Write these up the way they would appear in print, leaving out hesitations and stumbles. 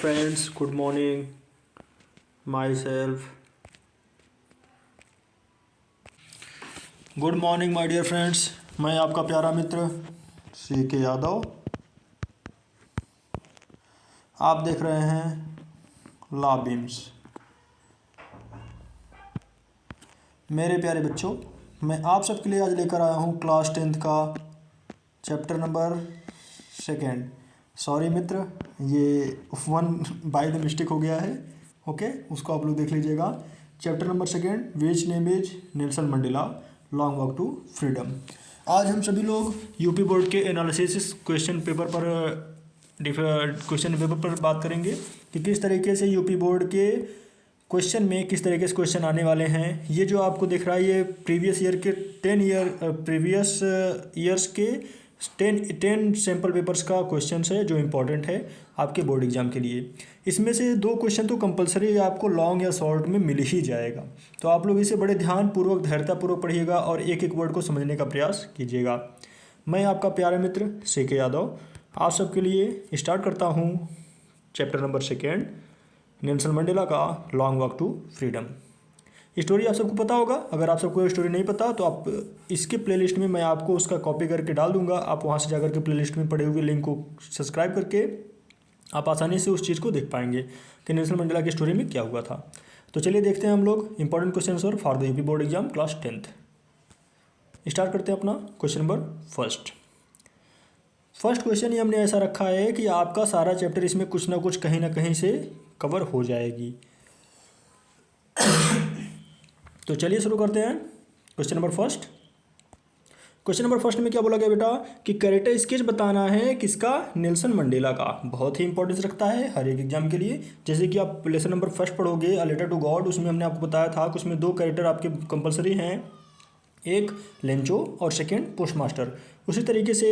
friends, good morning. Myself. Good morning my dear friends, मैं आपका प्यारा मित्र CK यादव। आप देख रहे हैं लॉ बीम्स। मेरे प्यारे बच्चों, मैं आप सबके लिए आज लेकर आया हूँ क्लास 10th का चैप्टर नंबर 2। सॉरी मित्र, ये 1 बाय द मिस्टेक हो गया है। ओके, उसको आप लोग देख लीजिएगा। Chapter number 2, which name is Nelson Mandela, long walk to freedom. आज हम सभी लोग यूपी बोर्ड के एनालिसिस क्वेश्चन पेपर पर बात करेंगे कि किस तरीके से यूपी बोर्ड के क्वेश्चन में किस तरीके से क्वेश्चन आने वाले हैं। ये जो आपको दिख रहा है ये प्रीवियस ईयर्स के 10 सैम्पल पेपर्स का क्वेश्चन है जो इम्पोर्टेंट है आपके बोर्ड एग्जाम के लिए। इसमें से 2 क्वेश्चन तो कंपलसरी आपको लॉन्ग या शॉर्ट में मिल ही जाएगा, तो आप लोग इसे बड़े ध्यानपूर्वक धैर्यतापूर्वक पढ़िएगा और एक एक वर्ड को समझने का प्रयास कीजिएगा। मैं आपका प्यारा मित्र CK यादव आप सबके लिए स्टार्ट करता हूँ चैप्टर नंबर 2, नेल्सन मंडेला का long walk to freedom. Story आप सबको पता होगा। अगर आप सबको स्टोरी नहीं पता तो आप इसके प्लेलिस्ट में मैं आपको उसका कॉपी करके डाल दूंगा। आप वहां से जाकर के प्लेलिस्ट में पड़े हुए लिंक को सब्सक्राइब करके आप आसानी से उस चीज़ को देख पाएंगे कि नेल्सन मंडेला की स्टोरी में क्या हुआ था। तो चलिए देखते हैं हम लोग इंपॉर्टेंट क्वेश्चन और for the UP board exam class 10th। Start करते हैं अपना क्वेश्चन नंबर फर्स्ट क्वेश्चन ही हमने ऐसा रखा है कि आपका सारा चैप्टर इसमें कुछ ना कुछ कहीं ना कहीं से कवर हो जाएगी। तो चलिए शुरू करते हैं question number first. Question number first में क्या बोला गया बेटा कि कैरेक्टर स्केच बताना है किसका, नेल्सन मंडेला का। बहुत ही इंपॉर्टेंस रखता है हर एक एग्जाम के लिए। जैसे कि आप लेसन नंबर फर्स्ट पढ़ोगे अ लेटर टू गॉड, उसमें हमने आपको बताया था कि उसमें 2 कैरेक्टर आपके कंपलसरी हैं, एक लेंचो और सेकंड पोस्टमास्टर। उसी तरीके से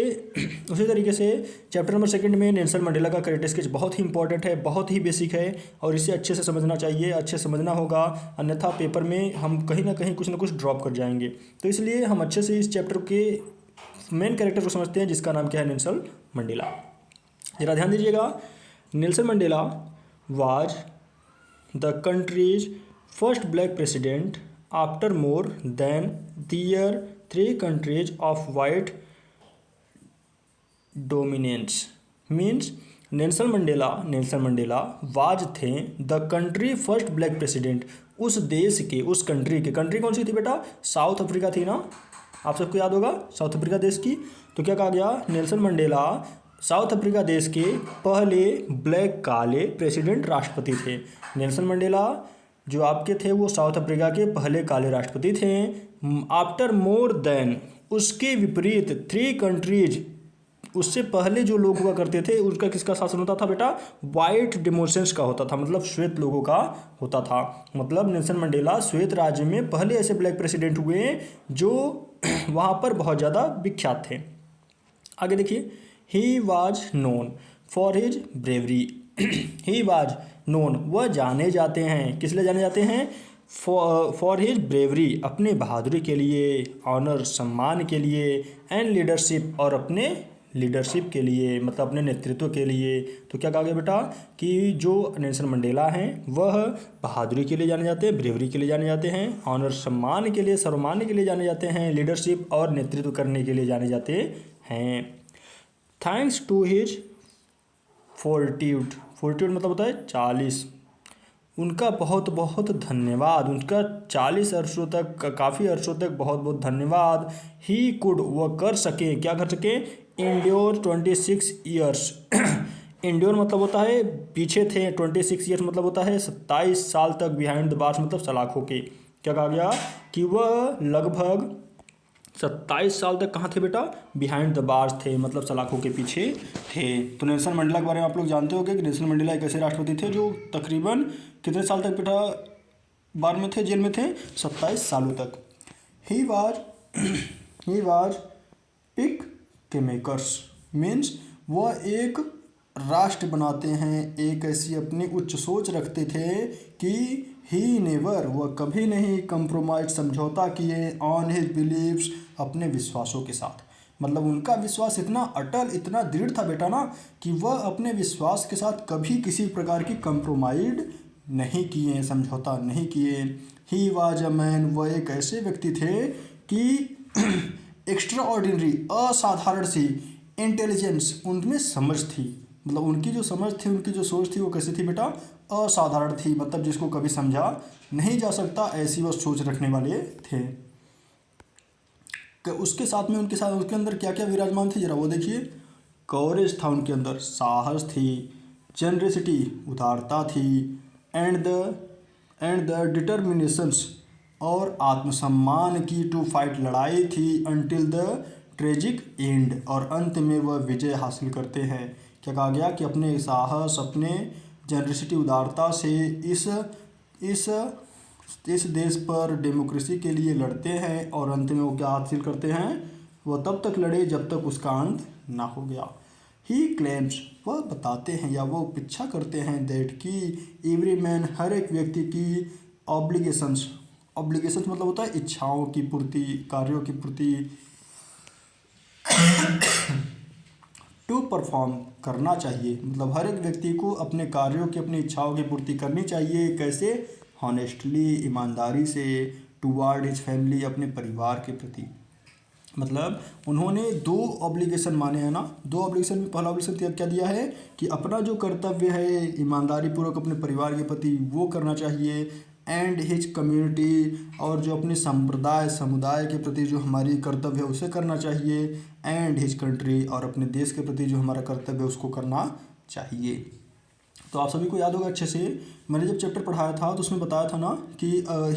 चैप्टर नंबर 2 में नेल्सन मंडेला का कैरेक्टर स्केच बहुत ही इंपॉर्टेंट है, बहुत ही बेसिक है और इसे अच्छे से समझना चाहिए, अच्छे से समझना होगा, अन्यथा पेपर में हम कहीं ना कुछ ड्रॉप कर जाएंगे। तो इसलिए हम अच्छे से इस चैप्टर के मेन कैरेक्टर को समझते हैं जिसका नाम क्या है, नेल्सन मंडेला। जरा ध्यान दीजिएगा, Nelson Mandela was the country's first black president after more than their 3 countries of white dominance। Means Nelson Mandela was the the country first black president, उस देश के, उस कंट्री कौन सी थी बेटा, साउथ अफ्रीका थी ना, आप सबको याद होगा साउथ अफ्रीका देश की। तो क्या कहा गया, नेल्सन मंडेला साउथ अफ्रीका देश के पहले ब्लैक काले प्रेसिडेंट राष्ट्रपति थे। नेल्सन मंडेला जो आपके थे वो साउथ अफ्रीका के पहले काले राष्ट्रपति थे। आफ्टर मोर देन, उसके विपरीत 3 कंट्रीज, उससे पहले जो लोग हुआ करते थे उनका किसका शासन होता था बेटा, वाइट डेमोक्रेट्स का होता था, मतलब श्वेत लोगों का होता था। मतलब नेल्सन मंडेला श्वेत राज्य में पहले ऐसे ब्लैक प्रेसिडेंट हुए जो वहाँ पर बहुत ज़्यादा विख्यात थे। आगे देखिए, he was known for his bravery. He was known, वह जाने जाते हैं, किस लिए जाने जाते हैं, फॉर हिज ब्रेवरी, अपने बहादुरी के लिए, ऑनर सम्मान के लिए, एंड लीडरशिप, और अपने लीडरशिप के लिए, मतलब अपने नेतृत्व के लिए। तो क्या कहा गया बेटा कि जो नेल्सन मंडेला हैं वह बहादुरी के लिए जाने जाते हैं, ब्रेवरी के लिए जाने जाते हैं, ऑनर सम्मान के लिए, सर्वमान्य के लिए जाने जाते हैं, लीडरशिप और नेतृत्व करने के लिए जाने जाते हैं। थैंक्स टू हिज फोर्ट्यूड मतलब होता है 40, उनका बहुत बहुत धन्यवाद, उनका 40 अर्सों तक, काफ़ी अर्सों तक बहुत बहुत धन्यवाद। ही कुड, वह कर सके, क्या कर सके, इंड्योर 26 ईयर्स। इंड्योर मतलब होता है पीछे थे, 26 ईयर्स मतलब होता है 27 साल तक, बिहाइंड द बार्स मतलब सलाखों के। क्या कहा गया कि वह लगभग 27 साल तक कहाँ थे बेटा, बिहाइंड द बार्स थे, मतलब सलाखों के पीछे थे। तो नेल्सन मंडेला के बारे में आप लोग जानते होंगे कि नेल्सन मंडेला एक ऐसे राष्ट्रपति थे जो तकरीबन कितने साल तक बेटा बार में थे, जेल में थे, 27 सालों तक। ही वाज पिक के मेकर्स, मीन्स वह एक राष्ट्र बनाते हैं, एक ऐसी अपनी उच्च सोच रखते थे कि ही नेवर, वह कभी नहीं कंप्रोमाइज, समझौता किए, ऑन हिज बिलीव्स, अपने विश्वासों के साथ। मतलब उनका विश्वास इतना अटल, इतना दृढ़ था बेटा ना, कि वह अपने विश्वास के साथ कभी किसी प्रकार की कंप्रोमाइज नहीं किए, समझौता नहीं किए। ही वाज अ मैन, वह एक ऐसे व्यक्ति थे कि एक्स्ट्रा ऑर्डिनरी, असाधारण सी इंटेलिजेंस, उनमें समझ थी। मतलब उनकी जो समझ थी, उनकी जो सोच थी, वो कैसी थी बेटा? असाधारण थी, मतलब जिसको कभी समझा नहीं जा सकता, ऐसी वह सोच रखने वाले थे। उसके साथ में उनके साथ उसके अंदर क्या क्या विराजमान थी, जरा वो देखिए। कवरेज था उनके अंदर, साहस थी, जनरसिटी, उदारता थी, एंड द डिटर्मिनेशंस, और आत्मसम्मान की, टू फाइट, लड़ाई थी, अनटिल द ट्रेजिक एंड, और अंत में वह विजय हासिल करते हैं। क्या कहा गया कि अपने साहस, अपने जनरसिटी, उदारता से इस इस देश पर डेमोक्रेसी के लिए लड़ते हैं, और अंत में वो क्या हासिल करते हैं? वह तब तक लड़े जब तक उसका अंत ना हो गया। ही क्लेम्स, वह बताते हैं या वो इच्छा करते हैं, दैट कि एवरी मैन, हर एक व्यक्ति की, ऑब्लिगेशंस, ऑब्लिगेशंस मतलब होता है इच्छाओं की पूर्ति, कार्यों की पूर्ति, टू परफॉर्म, करना चाहिए। मतलब हर एक व्यक्ति को अपने कार्यों की, अपनी इच्छाओं की पूर्ति करनी चाहिए। कैसे? हॉनेस्टली, ईमानदारी से, टूवार्ड हिज फैमिली, अपने परिवार के प्रति। मतलब उन्होंने दो ऑब्लिगेशन माने हैं ना। दो ऑब्लिगेशन में पहला ऑब्लिगेशन क्या दिया है कि अपना जो कर्तव्य है ईमानदारी पूर्वक अपने परिवार के प्रति वो करना चाहिए, एंड हिज कम्युनिटी, और जो अपने संप्रदाय, समुदाय के प्रति जो हमारी कर्तव्य है उसे करना चाहिए, एंड हिज कंट्री, और अपने देश के प्रति जो हमारा कर्तव्य है उसको करना चाहिए। तो आप सभी को याद होगा अच्छे से, मैंने जब चैप्टर पढ़ाया था तो उसमें बताया था ना कि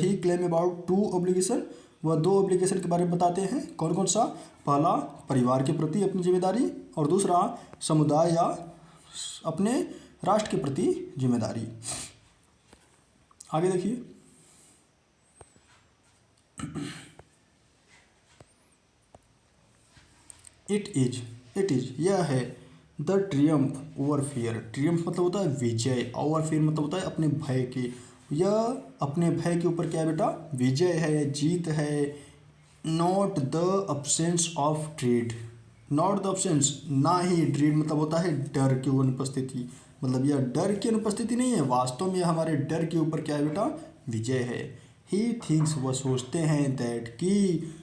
ही क्लेम अबाउट टू ऑब्लिगेशन, वह दो ऑब्लिगेशन के बारे में बताते हैं। कौन कौन सा? पहला, परिवार के प्रति अपनी जिम्मेदारी, और दूसरा, समुदाय या अपने राष्ट्र के प्रति जिम्मेदारी। आगे देखिए। इट इज, यह है, the Triumph over fear. Triumph मतलब होता है विजय, ओवर फियर मतलब होता है अपने भय के। यह अपने भय के ऊपर क्या है बेटा? विजय है, जीत है। Not the absence of dread, not the absence, ना ही, ड्रीड मतलब होता है डर की अनुपस्थिति। मतलब यह डर की अनुपस्थिति नहीं है, वास्तव में हमारे डर के ऊपर क्या है बेटा? विजय है। ही थिंक्स, वह सोचते हैं, दैट की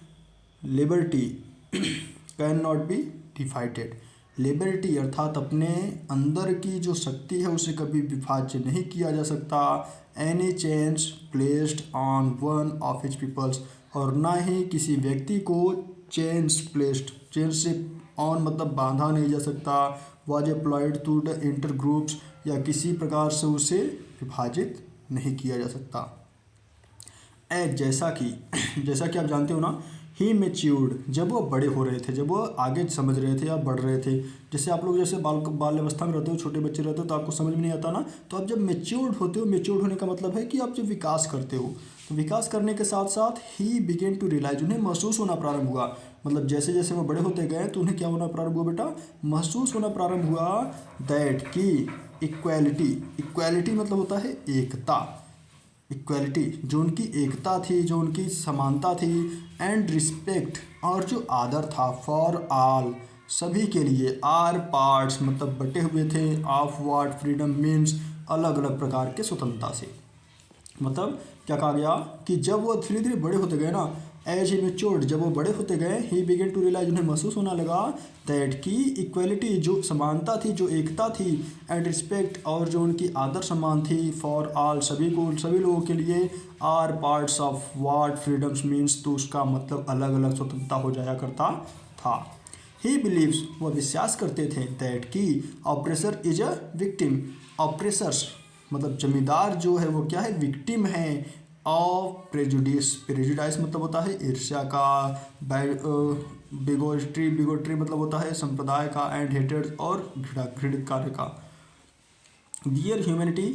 liberty can not be divided. Liberty अर्थात अपने अंदर की जो शक्ति है उसे कभी विभाज्य नहीं किया जा सकता। Any change placed on one of his peoples, और ना ही किसी व्यक्ति को चेंज प्लेस्ड, चेंज से ऑन मतलब बांधा नहीं जा सकता। Was applied to the inter groups, या किसी प्रकार से उसे विभाजित नहीं किया जा सकता। जैसा कि आप जानते हो ना, ही मेच्योर्ड, जब वो बड़े हो रहे थे, जब वो आगे समझ रहे थे या बढ़ रहे थे। जैसे आप लोग जैसे बाल्यावस्था में रहते हो, छोटे बच्चे रहते हो, तो आपको समझ में नहीं आता ना। तो आप जब मेच्योर्ड होते हो, मेच्योर्ड होने का मतलब है कि आप जब विकास करते हो, तो विकास करने के साथ साथ ही बिगेन टू रियलाइज, उन्हें महसूस होना प्रारंभ हुआ। मतलब जैसे जैसे वो बड़े होते गए तो उन्हें क्या होना प्रारंभ हुआ बेटा? महसूस होना प्रारंभ हुआ, दैट की इक्वालिटी मतलब होता है एकता। इक्वालिटी, जो उनकी एकता थी, जो उनकी समानता थी, एंड रिस्पेक्ट, और जो आदर था, फॉर ऑल, सभी के लिए। आर पार्ट्स मतलब बटे हुए थे, ऑफ वाट, फ्रीडम मीन्स, अलग अलग प्रकार के स्वतंत्रता से। मतलब क्या कहा गया कि जब वो धीरे धीरे बड़े होते गए ना, एज ही मेच्योर्ड, जब वो बड़े होते गए, ही बिगेन टू रियलाइज, उन्हें महसूस होना लगा, दैट की इक्वलिटी, जो समानता थी, जो एकता थी, एंड रिस्पेक्ट, और जो उनकी आदर सम्मान थी, फॉर ऑल, सभी को, सभी लोगों के लिए, are parts of what freedoms means, तो उसका मतलब अलग अलग स्वतंत्रता हो जाया करता था। ही बिलीव्स, वह विश्वास करते थे, दैट की ऑप्रेसर इज अ विक्टिम, ऑप्रेसर्स मतलब जमींदार जो है वो क्या है? विक्टिम है ऑफ प्रेजुडिस, प्रेजुडाइस मतलब होता है ईर्ष्या का, बिगोट्री मतलब होता है संप्रदाय का, एंड हेटेड और घृणित कार्य का। डियर ह्यूमैनिटी,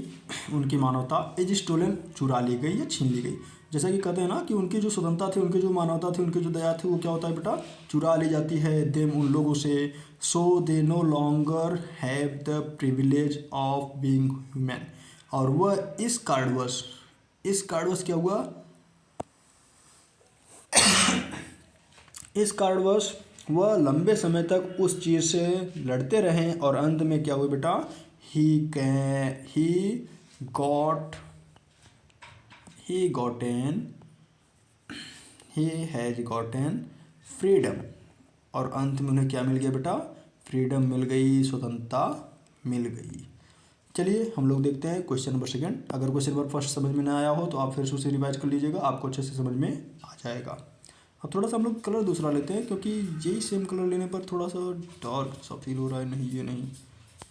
उनकी मानवता, इज स्टोलन, चुरा ली गई या छीन ली गई। जैसा कि कहते हैं ना कि उनकी जो स्वतंत्रता थी, उनकी जो मानवता थी, उनकी जो दया थी, वो क्या होता है बेटा? चुरा ली जाती है देम, उन लोगों से। So they no longer have the privilege of being human, और वह इस कारणवश क्या हुआ? इस कारणवश वह लंबे समय तक उस चीज़ से लड़ते रहें और अंत में क्या हुआ बेटा, ही हैज़ गॉटन फ्रीडम, और अंत में उन्हें क्या मिल गया बेटा, फ्रीडम मिल गई, स्वतंत्रता मिल गई। चलिए हम लोग देखते हैं क्वेश्चन नंबर सेकंड। अगर क्वेश्चन नंबर फर्स्ट समझ में ना आया हो तो आप फिर से उसे रिवाइज कर लीजिएगा, आपको अच्छे से समझ में आ जाएगा। अब थोड़ा सा हम लोग कलर दूसरा लेते हैं, क्योंकि यही सेम कलर लेने पर थोड़ा सा डार्क सा फील हो रहा है। नहीं ये नहीं,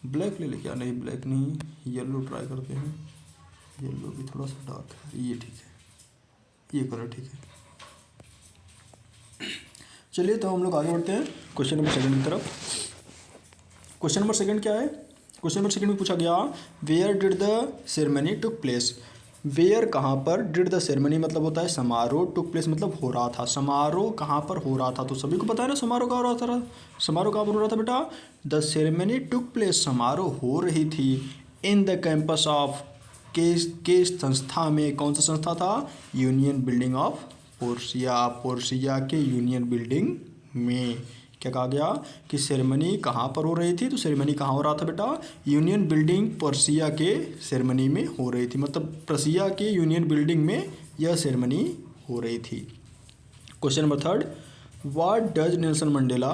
ब्लैक ले क्या, नहीं ब्लैक नहीं, येलो ट्राई करते हैं। येलो भी थोड़ा सा डार्क है, ये ठीक है, ये कलर ठीक है। चलिए तो हम लोग आगे बढ़ते हैं क्वेश्चन नंबर सेकंड की तरफ। क्वेश्चन नंबर सेकंड क्या है, क्वेश्चन नंबर सेकंड में पूछा गया where did the ceremony took place. Where कहाँ पर, डिड द सेरेमनी मतलब होता है समारोह, टुक प्लेस मतलब हो रहा था। समारोह कहाँ पर हो रहा था, तो सभी को पता है ना समारोह कहाँ हो रहा था, समारोह कहाँ पर हो रहा था बेटा, द सेरेमनी टुक प्लेस, समारोह हो रही थी इन द कैंपस ऑफ के संस्था में, कौन सा संस्था था, union building of Portia, Portia के यूनियन बिल्डिंग में। क्या कहा गया कि सेरेमनी कहाँ पर हो रही थी, तो सेरेमनी कहाँ हो रहा था बेटा, यूनियन बिल्डिंग पर्सिया के सेरेमनी में हो रही थी, मतलब पर्सिया के यूनियन बिल्डिंग में यह सेरेमनी हो रही थी। Question number third, what does Nelson Mandela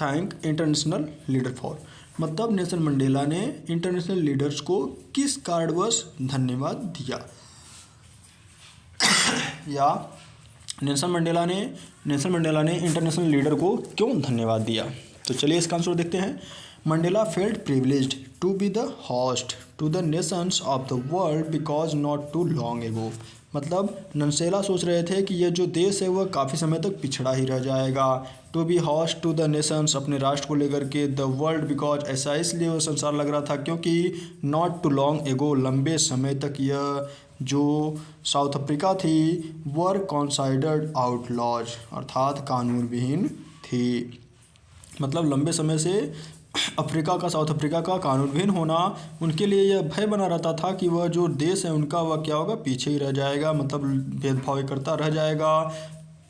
thank international leader for, मतलब नेल्सन मंडेला ने इंटरनेशनल लीडर्स को किस कारणवश धन्यवाद दिया, या नेल्सन मंडेला ने इंटरनेशनल लीडर को क्यों धन्यवाद दिया। तो चलिए इसका आंसर देखते हैं। Mandela felt privileged to be the host to the nations of the world because not too long ago, मतलब नंसेला सोच रहे थे कि यह जो देश है वह काफ़ी समय तक पिछड़ा ही रह जाएगा। To be host to the nations, अपने राष्ट्र को लेकर के, द वर्ल्ड बिकॉज, ऐसा इसलिए वह संसार लग रहा था क्योंकि नॉट टू लॉन्ग एगो, लंबे समय तक यह जो साउथ अफ्रीका थी वर कॉन्साइडर्ड आउटलॉज, अर्थात कानून विहीन थी। मतलब लंबे समय से अफ्रीका का, साउथ अफ्रीका का कानून विहीन होना उनके लिए यह भय बना रहता था कि वह जो देश है उनका वह क्या होगा, पीछे ही रह जाएगा, मतलब भेदभाव करता रह जाएगा।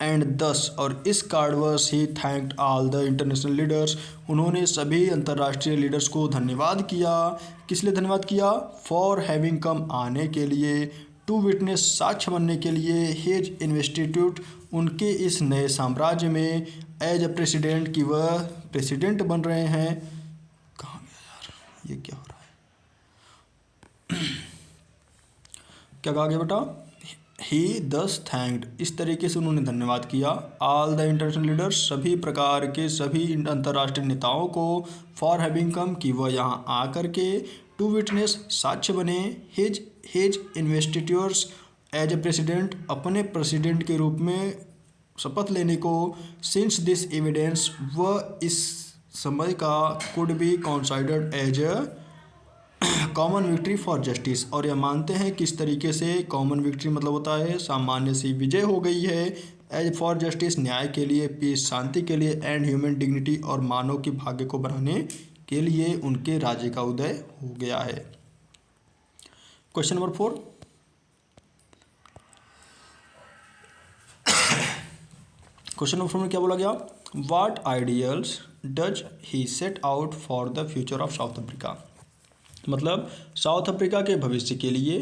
एंड दस, और इस कारणवश ही thanked all the international leaders, उन्होंने सभी अंतर्राष्ट्रीय लीडर्स को धन्यवाद किया। किस लिए धन्यवाद किया, फॉर हैविंग कम, आने के लिए, टू विटनेस, साक्ष्य बनने के लिए, हिज इन्वेस्टिट्यूट, उनके इस नए साम्राज्य में, एज अ प्रेसिडेंट, कि वह प्रेसिडेंट बन रहे हैं। कहाँ गया यार, ये क्या हो रहा है, क्या कहा गया बेटा, ही दस थैंक्ड, इस तरीके से उन्होंने धन्यवाद किया, ऑल द इंटरनेशनल लीडर्स, सभी प्रकार के सभी अंतर्राष्ट्रीय नेताओं को, फॉर हैविंग कम, कि वह यहाँ आकर के, टू विटनेस, साक्ष्य बने, हिज इन्वेस्टिट्यूर्स, एज ए प्रेसिडेंट, अपने प्रेसिडेंट के रूप में शपथ लेने को, सिंस दिस एविडेंस, वह इस समय का, could be considered as a common victory for justice, और यह मानते हैं किस तरीके से, कॉमन विक्ट्री मतलब होता है सामान्य सी विजय हो गई है, एज फॉर जस्टिस, न्याय के लिए, पीस, शांति के लिए, एंड ह्यूमन डिग्निटी, और मानव के भाग्य को बढ़ाने के लिए उनके राज्य का उदय हो गया है। क्वेश्चन नंबर 4, क्वेश्चन नंबर 4 में क्या बोला गया, what ideals does he set out for the future of south Africa, मतलब साउथ अफ्रीका के भविष्य के लिए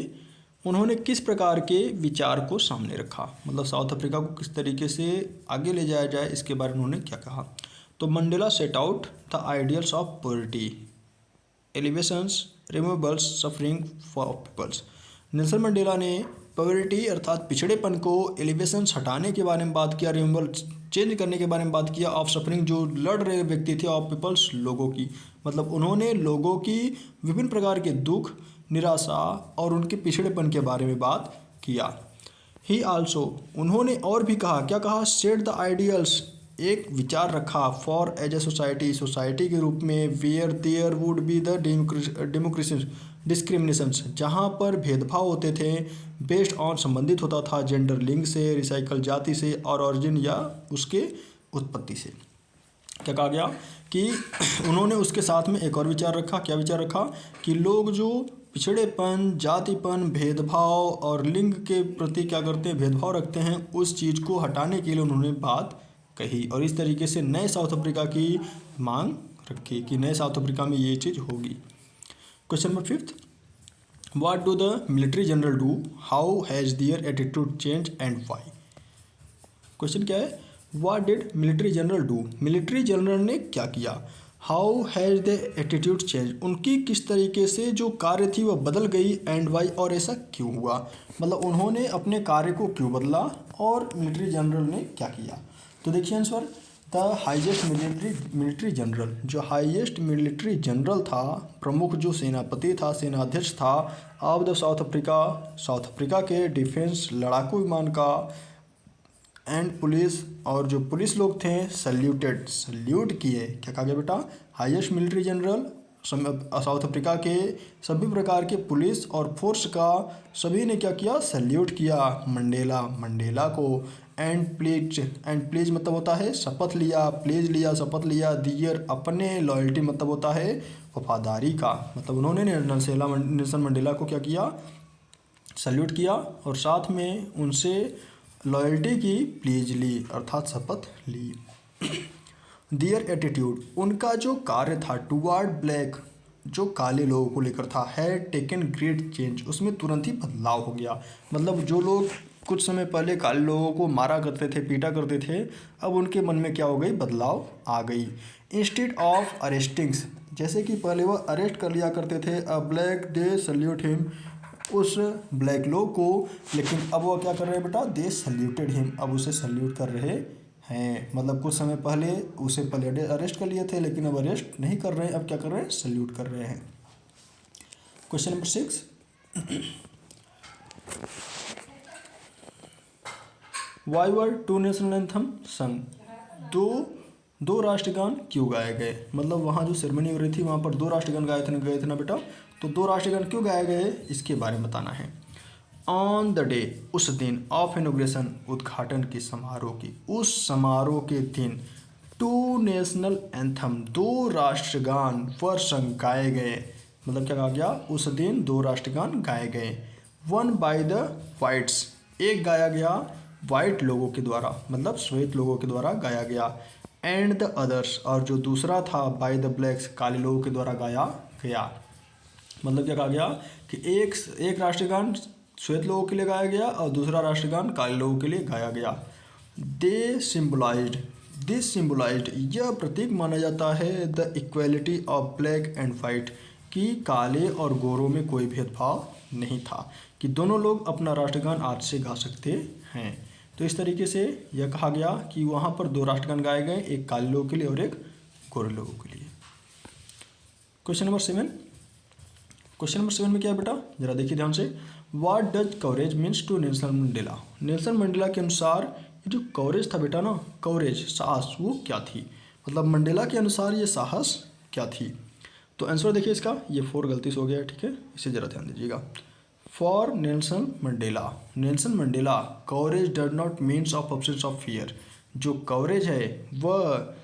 उन्होंने किस प्रकार के विचार को सामने रखा, मतलब साउथ अफ्रीका को किस तरीके से आगे ले जाया जाए, इसके बारे में उन्होंने क्या कहा। तो Mandela set out the ideals of poverty, elevations, removables, suffering for peoples. Nelson Mandela ने पॉवर्टी अर्थात पिछड़ेपन को, एलिवेशंस हटाने के बारे में बात किया, रिमूवल चेंज करने के बारे में बात किया, ऑफ सफरिंग जो लड़ रहे व्यक्ति थे, ऑफ पीपल्स लोगों की, मतलब उन्होंने लोगों की विभिन्न प्रकार के दुख, निराशा और उनके पिछड़ेपन के बारे में बात किया। ही आल्सो, उन्होंने और भी कहा, क्या कहा, सेट द आइडियल्स, एक विचार रखा, for as a society, society के रूप में, where there would be the democracy discriminations, जहाँ पर भेदभाव होते थे, बेस्ड ऑन, संबंधित होता था जेंडर, लिंग से, रिसाइकल जाति से, और ऑरिजिन या उसके उत्पत्ति से। क्या कहा गया कि उन्होंने उसके साथ में एक और विचार रखा, क्या विचार रखा, कि लोग जो पिछड़ेपन, जातिपन, भेदभाव और लिंग के प्रति क्या करते हैं, भेदभाव रखते हैं, उस चीज़ को हटाने के लिए उन्होंने बात कही और इस तरीके से नए साउथ अफ्रीका की मांग रखी कि नए साउथ अफ्रीका में ये चीज़ होगी। Question number 5, what do the military general do, how has their attitude change and why. Question क्या है, what did military general do, military general ने क्या किया, how has the attitude change, उनकी किस तरीके से जो कार्य थी वह बदल गई, एंड वाई, और ऐसा क्यों हुआ, मतलब उन्होंने अपने कार्य को क्यों बदला और मिलिट्री जनरल ने क्या किया। तो देखिए answer, the highest military general, जो हाईएस्ट मिलिट्री जनरल था, प्रमुख जो सेनापति था, सेनाध्यक्ष था ऑफ द साउथ अफ्रीका के डिफेंस लड़ाकू विमान का, एंड पुलिस, और जो पुलिस लोग थे सल्यूट किए। क्या कहा गया बेटा, highest military general south Africa के सभी प्रकार के पुलिस और फोर्स का सभी ने क्या किया, सल्यूट किया मंडेला को। एंड प्लीज मतलब होता है शपथ लिया, प्लीज लिया, शपथ लिया, दियर अपने, लॉयल्टी मतलब होता है वफादारी का, मतलब उन्होंने नेल्सन मंडेला को क्या किया, सल्यूट किया और साथ में उनसे लॉयल्टी की प्लीज ली अर्थात शपथ ली। दियर एटीट्यूड, उनका जो कार्य था टुवार्ड ब्लैक, जो काले लोगों को लेकर था, हैड टेकन ग्रेट चेंज, उसमें तुरंत ही बदलाव हो गया। मतलब जो लोग कुछ समय पहले काले लोगों को मारा करते थे, पीटा करते थे, अब उनके मन में क्या हो गई, बदलाव आ गई। इंस्टेड ऑफ अरेस्टिंग्स, जैसे कि पहले वह अरेस्ट कर लिया करते थे, a black they salute him, उस ब्लैक लोग को, लेकिन अब वो क्या कर रहे हैं बेटा, दे सल्यूटेड हिम, अब उसे सल्यूट कर रहे हैं। मतलब कुछ समय पहले उसे पहले अरेस्ट कर लिए थे, लेकिन अब अरेस्ट नहीं कर रहे हैं, अब क्या कर रहे हैं, सल्यूट कर रहे हैं। Question number 6, why were two national anthem sung, दो राष्ट्रगान क्यों गाए गए, मतलब वहाँ जो सेरेमनी हो रही थी वहाँ पर दो राष्ट्रगान गए थे ना बेटा, तो दो राष्ट्रगान क्यों गाए गए इसके बारे में बताना है। ऑन द डे, उस दिन, ऑफ इनॉग्रेशन, उद्घाटन की समारोह की, उस समारोह के दिन, टू नेशनल एंथम, दो राष्ट्रगान वर संग गाए गए, मतलब क्या कहा गया, उस दिन दो राष्ट्रगान गाए गए। वन बाय द वाइट्स, एक गाया गया वाइट लोगों के द्वारा, मतलब श्वेत लोगों के द्वारा गाया गया। एंड द अदर्स, और जो दूसरा था बाय द ब्लैक्स, काले लोगों के द्वारा गाया गया। मतलब क्या कहा गया कि एक राष्ट्रगान श्वेत लोगों के लिए गाया गया और दूसरा राष्ट्रगान काले लोगों के लिए गाया गया। दिस सिम्बलाइज्ड, यह प्रतीक माना जाता है the equality of black and white, कि काले और गोरों में कोई भेदभाव नहीं था, कि दोनों लोग अपना राष्ट्रगान आज से गा सकते हैं। तो इस तरीके से यह कहा गया कि वहाँ पर दो राष्ट्रगान गाए गए, एक काले लोगों के लिए और एक गोरे लोगों के लिए। क्वेश्चन नंबर 7 में क्या है बेटा, जरा देखिए ध्यान से। What does coverage means to Nelson Mandela, Nelson Mandela के अनुसार ये जो कवरेज था बेटा ना, कवरेज साहस, वो क्या थी, मतलब मंडेला के अनुसार ये साहस क्या थी। तो आंसर देखिए इसका, ये 4 गलती से हो गया है, ठीक है, इसे जरा ध्यान दीजिएगा। For Nelson Mandela coverage does not means of absence of fear, जो कवरेज है वह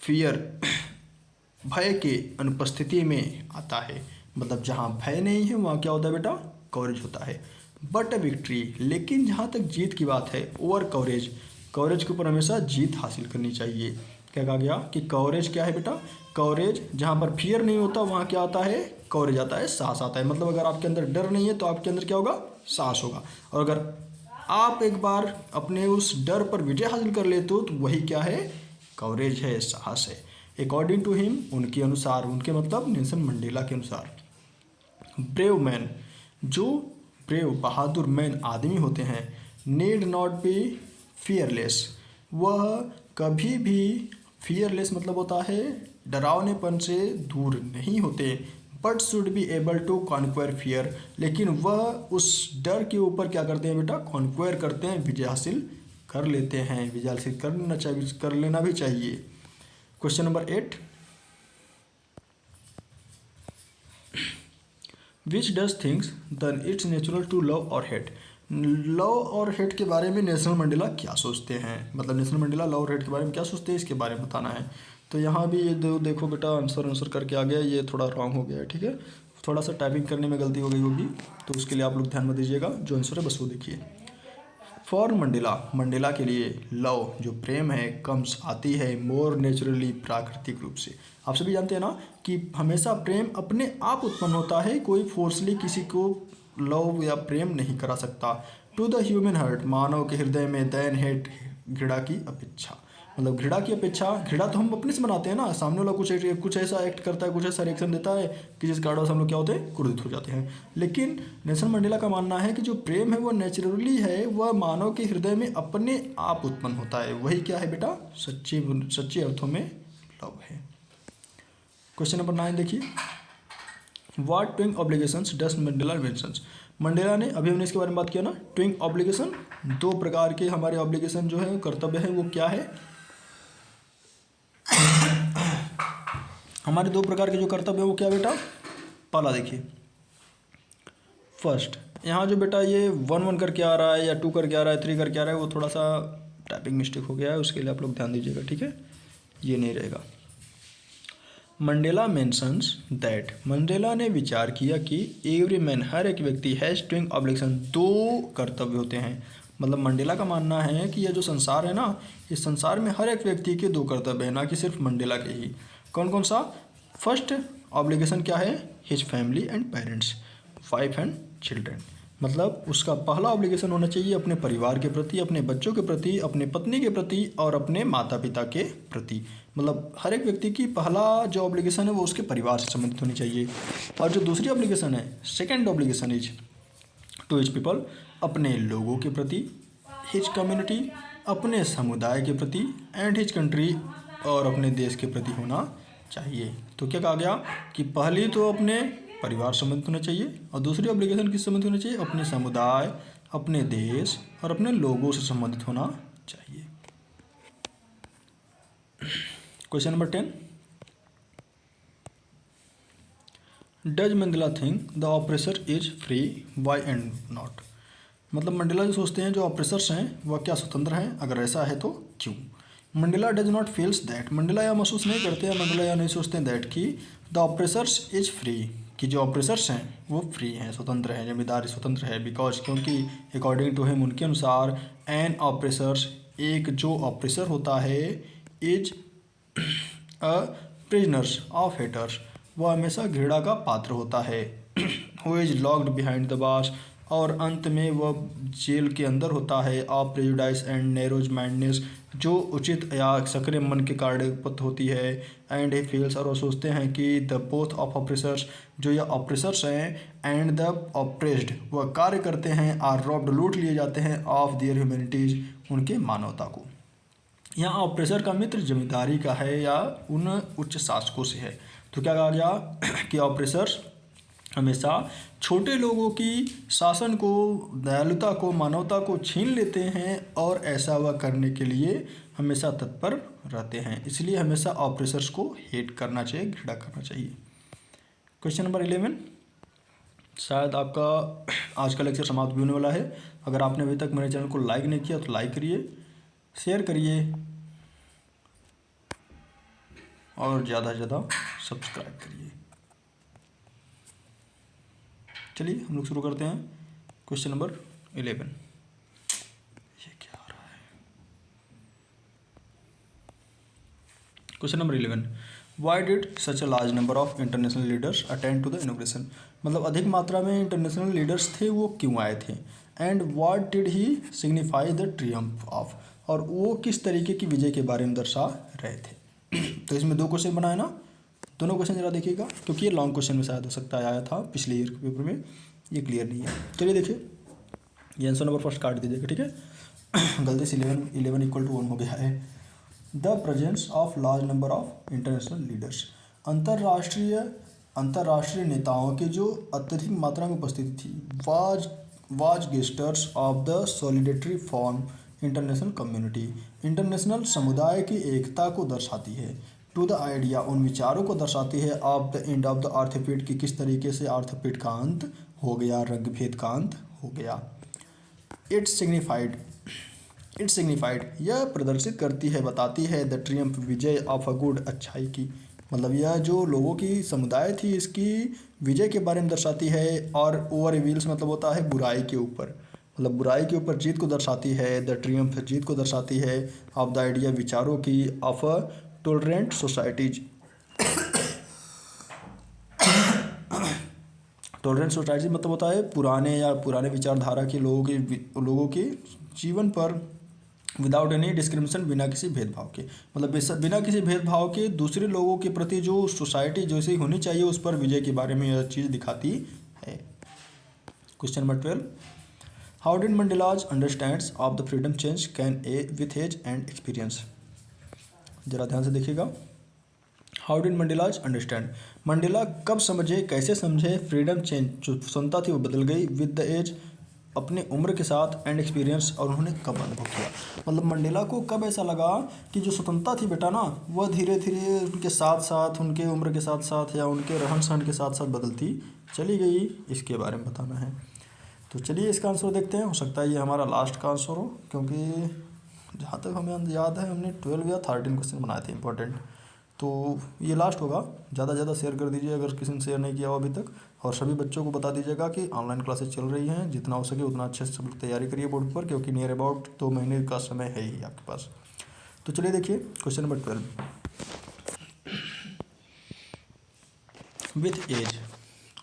फियर भय के अनुपस्थिति में आता है, मतलब जहाँ भय नहीं है वहाँ क्या होता है बेटा, कवरेज होता है। बट अ विक्ट्री, लेकिन जहाँ तक जीत की बात है, ओवर कवरेज के ऊपर हमेशा जीत हासिल करनी चाहिए। क्या कहा गया कि कवरेज क्या है बेटा, कवरेज जहाँ पर फियर नहीं होता वहाँ क्या आता है, कवरेज आता है, साहस आता है। मतलब अगर आपके अंदर डर नहीं है तो आपके अंदर क्या होगा, साहस होगा। और अगर आप एक बार अपने उस डर पर विजय हासिल कर लेते हो तो वही क्या है, कवरेज है, साहस है। अकॉर्डिंग टू हिम, उनके अनुसार, उनके मतलब नेल्सन मंडेला के अनुसार, ब्रेव मैन, जो ब्रेव बहादुर मैन आदमी होते हैं, नीड नॉट बी फियरलेस, वह कभी भी फियरलेस मतलब होता है डरावनेपन से दूर नहीं होते, but should be able to conquer fear, लेकिन वह उस डर के ऊपर क्या करते हैं बेटा, कॉन्क्वायर करते हैं, विजय हासिल कर लेते हैं, विजय हासिल कर लेना भी चाहिए। Question number 8, which does things than it's natural to love और हेट, लव और हेट के बारे में नेल्सन मंडेला क्या सोचते हैं, मतलब नेल्सन मंडेला लव और हेट के बारे में क्या सोचते हैं इसके बारे में बताना है। तो यहाँ भी ये देखो बेटा आंसर करके आ गया, ये थोड़ा रॉन्ग हो गया है, ठीक है, थोड़ा सा टाइपिंग करने में गलती हो गई होगी, तो उसके लिए आप लोग ध्यान में दीजिएगा, जो आंसर है बस वो देखिए। फॉर मंडेला, मंडेला के लिए लव जो प्रेम है कम्स आती है मोर नेचुरली प्राकृतिक रूप से। आप सभी जानते हैं ना कि हमेशा प्रेम अपने आप उत्पन्न होता है, कोई फोर्सली किसी को लव या प्रेम नहीं करा सकता। टू द ह्यूमन हार्ट, मानव के हृदय में देन हेट, घृणा की अपेक्षा, मतलब घृणा की अपेक्षा, घृणा तो हम अपने से बनाते हैं ना, सामने वाला कुछ ऐसा एक्ट करता है, कुछ ऐसा रिएक्शन देता है कि जिस कारण से हम लोग क्या होते हैं, क्रोधित हो जाते हैं। लेकिन नेल्सन मंडेला का मानना है कि जो प्रेम है वो नेचुरली है, वह मानव के हृदय में अपने आप उत्पन्न होता है। वही क्या है बेटा, सच्चे अर्थों में लव है। क्वेश्चन नंबर 9 देखिए, what twin obligations does Mandela mentions. Mandela ने, अभी हमने इसके बारे में बात किया ना, ट्विंग ऑब्लिगेशन, दो प्रकार के हमारे ऑब्लिगेशन जो है, कर्तव्य है, वो क्या है, हमारे दो प्रकार के जो कर्तव्य है वो क्या बेटा। पहला देखिए, फर्स्ट, यहाँ जो बेटा ये 1 करके आ रहा है या 2 करके आ रहा है, 3 करके आ रहा है, वो थोड़ा सा टाइपिंग मिस्टेक हो गया है, उसके लिए आप लोग ध्यान दीजिएगा, ठीक है, ये नहीं रहेगा। मंडेला मेंशंस दैट, मंडेला ने विचार किया कि एवरी मैन, हर एक व्यक्ति, हैज ट्विंग ऑब्लिगेशन, दो कर्तव्य होते हैं। मतलब मंडेला का मानना है कि यह जो संसार है ना, इस संसार में हर एक व्यक्ति के दो कर्तव्य हैं, ना कि सिर्फ मंडेला के ही। कौन कौन सा। फर्स्ट ऑब्लिगेशन क्या है, his family and parents, wife and children, मतलब उसका पहला ऑब्लिगेशन होना चाहिए अपने परिवार के प्रति, अपने बच्चों के प्रति, अपने पत्नी के प्रति और अपने माता पिता के प्रति। मतलब हर एक व्यक्ति की पहला जो ऑब्लिगेशन है वो उसके परिवार से संबंधित होनी चाहिए। और जो दूसरी ऑब्लिगेशन है, second obligation is to his people, अपने लोगों के प्रति, हिज कम्युनिटी, अपने समुदाय के प्रति, एंड हिज कंट्री, और अपने देश के प्रति होना चाहिए। तो क्या कहा गया कि पहली तो अपने परिवार संबंधित होना चाहिए और दूसरी ऑब्लिगेशन किस संबंधित होनी चाहिए, अपने समुदाय, अपने देश और अपने लोगों से संबंधित होना चाहिए। Question number 10, does Mandela think the oppressor is free, why and not. मतलब मंडेला जो सोचते हैं जो ऑप्रेसर्स हैं वह क्या स्वतंत्र हैं, अगर ऐसा है तो क्यों। Mandela does not feels that, Mandela यह महसूस नहीं करते हैं, मंडेला यह नहीं सोचते हैं दैट कि द ऑप्रेसर्स इज फ्री, कि जो ऑप्रेसर्स हैं वो फ्री हैं, स्वतंत्र हैं, जिम्मेदारी स्वतंत्र है। बिकॉज, क्योंकि अकॉर्डिंग टू हिम, उनके अनुसार, एन ऑप्रेसर्स, एक जो ऑप्रेसर होता है, is a prisoners of haters, वह हमेशा घृणा का पात्र होता है। Who is locked behind the bars, और अंत में वह जेल के अंदर होता है। Of prejudice and narrows mindness, जो उचित या सक्रिय मन के कारण उत्पत्त होती है। एंड ही फील्स, और वो सोचते हैं कि द बोथ ऑफ ऑप्रेसर्स, जो ये ऑप्रेसर्स हैं, एंड द ऑप्रेस्ड, वह कार्य करते हैं, आर रॉब्ड, लूट लिए जाते हैं, ऑफ देयर ह्यूमैनिटीज, उनके मानवता को। यहाँ ऑप्रेसर का मित्र जमींदारी का है या उन उच्च शासकों से है। तो क्या कहा गया कि ऑप्रेसर्स हमेशा छोटे लोगों की शासन को, दयालुता को, मानवता को छीन लेते हैं और ऐसा वह करने के लिए हमेशा तत्पर रहते हैं। इसलिए हमेशा ऑप्रेसर्स को हेट करना चाहिए, घृणा करना चाहिए। क्वेश्चन नंबर 11, शायद आपका आज का लेक्चर समाप्त भी होने वाला है। अगर आपने अभी तक मेरे चैनल को लाइक नहीं किया तो लाइक करिए, शेयर करिए और ज़्यादा से ज़्यादा सब्सक्राइब करिए। चलिए हम लोग शुरू करते हैं। क्वेश्चन नंबर 11, ये क्या आ रहा है। Question number 11, why did such a large number of international leaders attend to the inauguration. मतलब अधिक मात्रा में इंटरनेशनल लीडर्स थे, वो क्यों आए थे। And what did he signify the Triumph of, और वो किस तरीके की विजय के बारे में दर्शा रहे थे। तो इसमें दो क्वेश्चन बनाए ना, दोनों क्वेश्चन जरा देखिएगा, क्योंकि ये लॉन्ग क्वेश्चन में शायद हो सकता है आया था पिछले ईयर के पेपर में, ये क्लियर नहीं है। चलिए देखिए, ये आंसर नंबर फर्स्ट काट दीजिएगा, ठीक है। गलती से 11 इक्वल टू 1 हो गया है। The presence of large number of international leaders, अंतर्राष्ट्रीय नेताओं के जो अत्यधिक मात्रा में उपस्थिति थी, was gestures of the सॉलिडेटरी form international community, international समुदाय की एकता को दर्शाती है। टू द आइडिया, उन विचारों को दर्शाती है, of the end of the अर्थपेड, की किस तरीके से अर्थपेड का अंत हो गया, रंगभेद का अंत हो गया। इट्स सिग्निफाइड, यह प्रदर्शित करती है, बताती है, the Triumph, Vijay of a good, अच्छाई की। मतलब यह जो लोगों की समुदाय थी इसकी विजय के बारे में दर्शाती है। और ओवर रिवील्स मतलब होता है बुराई के ऊपर, मतलब बुराई के ऊपर जीत को दर्शाती है। द ट्रियम्फ जीत को दर्शाती है ऑफ द आइडिया विचारों की of a tolerant societies. Tolerant society मतलब होता है पुराने विचारधारा के लोगों के जीवन पर विदाउट एनी डिस्क्रिमिनेशन, बिना किसी भेदभाव के, मतलब बिना किसी भेदभाव के दूसरे लोगों के प्रति जो सोसाइटी जैसी होनी चाहिए उस पर विजय के बारे में यह चीज़ दिखाती है। Question number 12, how did Mandela's understands of the freedom change can a with age and experience. जरा ध्यान से देखिएगा। How did Mandela's understand, Mandela कब समझे, कैसे समझे फ्रीडम चेंज, जो स्वतंत्रता थी वो बदल गई विद द एज, अपने उम्र के साथ, एंड एक्सपीरियंस, और उन्होंने कब अनुभव किया। मतलब मंडेला को कब ऐसा लगा कि जो स्वतंत्रता थी बेटा ना, वह धीरे धीरे उनके साथ साथ, उनके उम्र के साथ साथ या उनके रहन सहन के साथ साथ बदलती चली गई, इसके बारे में बताना है। तो चलिए इसका आंसर देखते हैं। हो सकता है ये हमारा लास्ट का आंसर हो, क्योंकि जहाँ तक हमें याद है हमने 12 या 13 क्वेश्चन बनाए थे इंपॉर्टेंट, तो ये लास्ट होगा। ज़्यादा से ज़्यादा शेयर कर दीजिए अगर किसी ने शेयर नहीं किया हो अभी तक, और सभी बच्चों को बता दीजिएगा कि ऑनलाइन क्लासेस चल रही हैं, जितना हो सके उतना अच्छे से सब लोग तैयारी करिए बोर्ड पर, क्योंकि नियर अबाउट 2 महीने का समय है ही आपके पास। तो चलिए देखिए क्वेश्चन नंबर 12, विथ एज,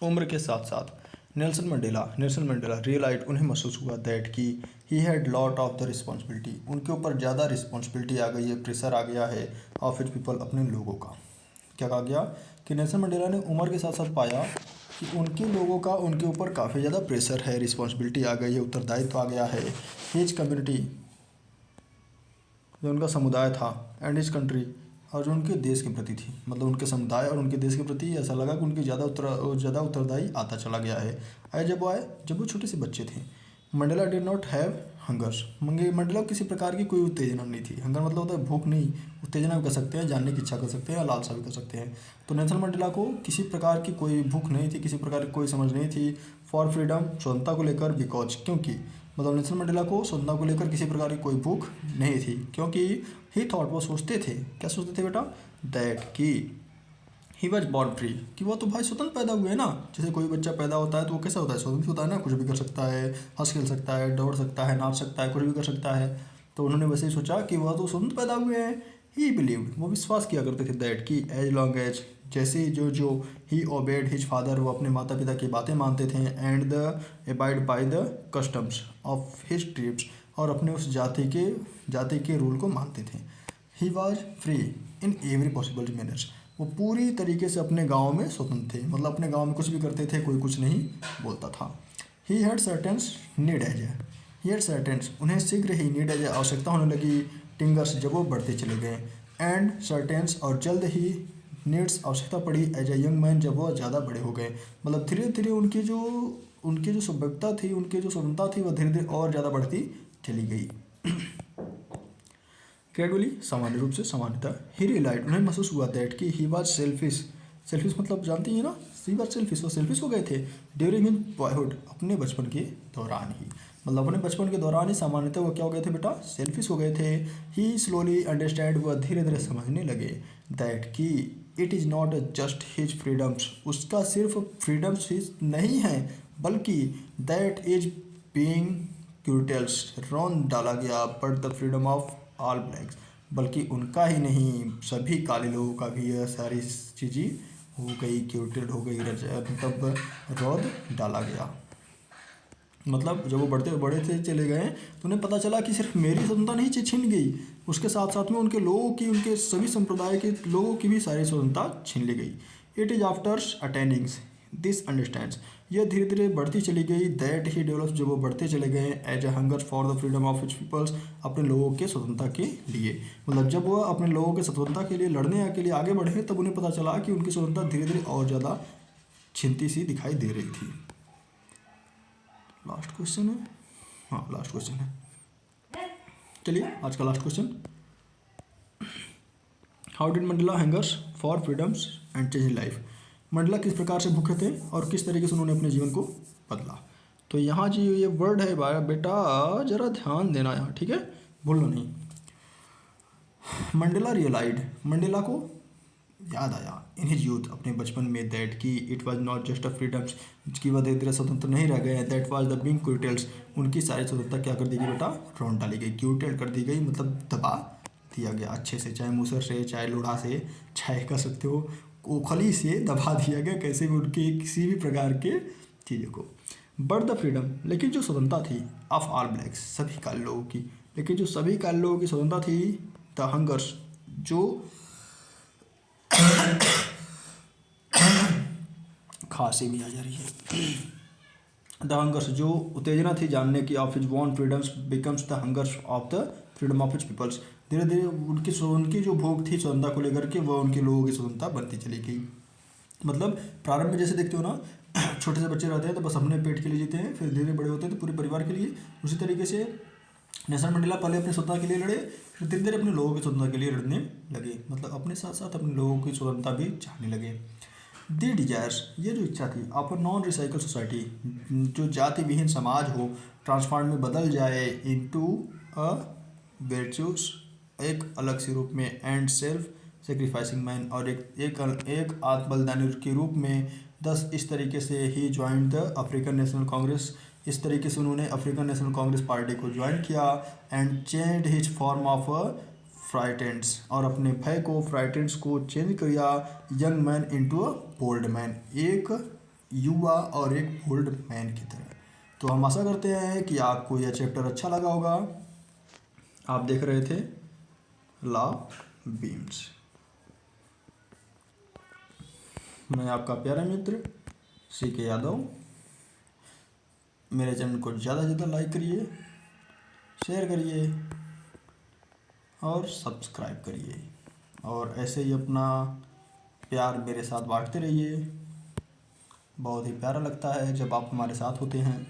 उम्र के साथ साथ, नेल्सन मंडेला रियलाइज, उन्हें महसूस हुआ दैट कि he had lot of the responsibility, उनके ऊपर ज़्यादा रिस्पॉन्सिबिलिटी आ गई है, प्रेशर आ गया है ऑफ इट पीपल, अपने लोगों का। क्या कहा गया कि नेल्सन मंडेला ने उम्र के साथ साथ पाया कि उनके लोगों का उनके ऊपर काफ़ी ज़्यादा प्रेशर है, रिस्पॉन्सिबिलिटी आ गई है, उत्तरदायित्व आ गया है। हिज कम्युनिटी, जो उनका समुदाय था, एंड हिज कंट्री, और जो उनके देश के प्रति थी, मतलब उनके समुदाय और उनके देश के प्रति ऐसा लगा कि उनकी ज़्यादा उत्तरदायी आता चला गया है। जब वो छोटे से बच्चे थे। Mandela did not have hungers, Mandela को किसी प्रकार की कोई उत्तेजना नहीं थी। हंगर मतलब होता है भूख नहीं, उत्तेजना भी कर सकते हैं, जानने की इच्छा कर सकते हैं, या लालसा भी कर सकते हैं। तो नेल्सन मंडेला को किसी प्रकार की कोई भूख नहीं थी, किसी प्रकार की कोई समझ नहीं थी फॉर फ्रीडम, स्वतंत्रता को लेकर, बिकॉज, क्योंकि, मतलब नेल्सन मंडेला को स्वतंत्रता को लेकर किसी प्रकार की कोई भूख नहीं थी, क्योंकि ही थॉट, वो सोचते थे, क्या सोचते थे बेटा, दैट कि ही वॉज बॉर्न फ्री, कि वो तो भाई स्वतंत्र पैदा हुए ना। जैसे कोई बच्चा पैदा होता है तो वो कैसा होता है, स्वतंत्र होता है ना, कुछ भी कर सकता है, हंस खेल सकता है, दौड़ सकता है, नाच सकता है, कुछ भी कर सकता है। तो उन्होंने वैसे ही सोचा कि वह तो स्वतंत्र पैदा हुए हैं। ही बिलीव्ड, वो विश्वास किया करते थे दैट कि एज लॉन्ग एज, जैसे ही जो ही ओबेड हिज फादर, वो अपने माता पिता की बातें मानते थे, and the abide by the customs of his tribes, और अपने उस जाति के रूल को मानते थे। He was free in every possible manners, वो पूरी तरीके से अपने गांव में स्वतंत्र थे, मतलब अपने गांव में कुछ भी करते थे, कोई कुछ नहीं बोलता था। He had certains need as, he had certains, उन्हें शीघ्र ही नीड एज, आवश्यकता होने लगी, टिंगर्स, जब वो बढ़ते चले गए, एंड सर्टेन्स, और जल्द ही नीड्स, आवश्यकता पड़ी, एज ए यंग मैन, जब वो ज़्यादा बड़े हो गए। मतलब धीरे धीरे उनकी जो सभ्यता थी, उनकी जो स्वतंत्रता थी, वह धीरे धीरे और ज़्यादा बढ़ती चली गई। ग्रेजुअली, सामान्य रूप से, सामान्यतः, ही रियलाइज, उन्हें महसूस हुआ दैट कि ही वॉज सेल्फिश, सेल्फिश मतलब जानती हैं ना, ही वॉज सेल्फिश, वो सेल्फिश हो गए थे ड्यूरिंग इन बॉयहुड, अपने बचपन के दौरान ही, मतलब अपने बचपन के दौरान ही सामान्यतः वो क्या हो गए थे बेटा, सेल्फिश हो गए थे। ही स्लोली अंडरस्टैंड, वह धीरे धीरे समझने लगे दैट कि it is not just his freedoms, उसका सिर्फ फ्रीडम्स ही नहीं है, बल्कि दैट इज बीइंग क्यूटेल्स, रौन डाला गया, but the freedom of all blacks, बल्कि उनका ही नहीं, सभी काले लोगों का भी यह सारी चीज़ें हो गई, क्यूटेड हो गई, मतलब रौद डाला गया। मतलब जब वो बड़े थे चले गए तो उन्हें पता चला कि सिर्फ मेरी स्वतंत्रता नहीं छीन गई, उसके साथ साथ में उनके लोगों की, उनके सभी संप्रदाय के लोगों की भी सारी स्वतंत्रता छीन ली गई। It is after attending this understands, यह धीरे धीरे बढ़ती चली गई, दैट ही डेवलप, जब वो बढ़ते चले गए, as a hunger for the freedom of his peoples, अपने लोगों के स्वतंत्रता के लिए। मतलब जब वह अपने लोगों के स्वतंत्रता के लिए लड़ने के लिए आगे बढ़े, तब उन्हें पता चला कि उनकी स्वतंत्रता धीरे धीरे और ज़्यादा छिनती सी दिखाई दे रही थी। लास्ट क्वेश्चन है, हाँ लास्ट क्वेश्चन है, चलिए आज का last question, how did Mandela hungers for freedoms and change life, Mandela किस प्रकार से भूखे थे और किस तरीके से उन्होंने अपने जीवन को बदला। तो यहाँ जी ये वर्ड है बेटा, जरा ध्यान देना यहाँ, ठीक है, भूलना नहीं। मंडेला रियलाइड, मंडेला को याद आया इन हिज यूथ, अपने बचपन में, दैट कि it was not just a freedoms, कि वह धीरे धीरे स्वतंत्र नहीं रह गए हैं, दैट वाज द बिंग क्यूटेल्स, उनकी सारी स्वतंत्रता क्या कर दी गई बेटा, रौंद डाली गई, क्यूटेल कर दी गई, मतलब दबा दिया गया अच्छे से, चाहे मूसर से, चाहे लोढ़ा से, चाहे कह सकते हो ओखली से दबा दिया गया, कैसे भी उनके किसी भी प्रकार के चीज़ों को। बट द फ्रीडम, लेकिन जो स्वतंत्रता थी, ऑफ ऑल ब्लैक्स, सभी काले लोगों की, लेकिन जो सभी काले लोगों की स्वतंत्रता थी, द हंगर्स, जो खांसी भी आ जा रही है, द हंगर्स, जो उत्तेजना थी जानने की, of his want freedoms becomes the hungers of the freedom of his peoples, धीरे धीरे उनकी जो भूख थी स्वतंत्रता को लेकर के, वह उनके लोगों की स्वतंत्रता बनती चली गई। मतलब प्रारंभ में जैसे देखते हो ना, छोटे से बच्चे रहते हैं तो बस अपने पेट के लिए जीते हैं, फिर धीरे बड़े होते हैं तो पूरे परिवार के लिए। उसी तरीके से नेल्सन मंडेला पहले अपनी स्वतंत्रता के लिए लड़े, फिर धीरे धीरे अपने लोगों की स्वतंत्रता के लिए लड़ने लगे, मतलब अपने साथ साथ अपने लोगों की स्वतंत्रता भी चाहने लगे। दी डिजायर्स, ये जो इच्छा थी, of a non recycle society, जो जाति विहीन समाज हो, ट्रांसफॉर्म में बदल जाए इनटू अ वर्चुअस, एक अलग से रूप में, एंड सेल्फ सेक्रीफाइसिंग मैन, और एक आत्म बलिदानी के रूप में। दस इस तरीके से he join the African National Congress, इस तरीके से उन्होंने अफ्रीकन नेशनल कांग्रेस पार्टी को ज्वाइन किया, and change his form of frightens, और अपने भय को, फ्राइटेंस को चेंज किया, young man into a bold man, एक युवा और एक बोल्ड मैन की तरह। तो हम आशा करते हैं कि आपको यह चैप्टर अच्छा लगा होगा। आप देख रहे थे लॉ बीम्स। मैं आपका प्यारा मित्र CK यादव। मेरे चैनल को ज़्यादा से ज़्यादा लाइक करिए, शेयर करिए और सब्सक्राइब करिए, और ऐसे ही अपना प्यार मेरे साथ बांटते रहिए। बहुत ही प्यारा लगता है जब आप हमारे साथ होते हैं।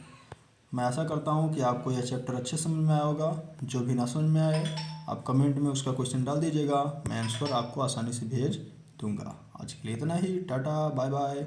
मैं आशा करता हूँ कि आपको यह चैप्टर अच्छे समझ में आया होगा। जो भी ना समझ में आए, आप कमेंट में उसका क्वेश्चन डाल दीजिएगा, मैं आंसर आपको आसानी से भेज दूंगा। आज के लिए इतना ही, टाटा बाय बाय।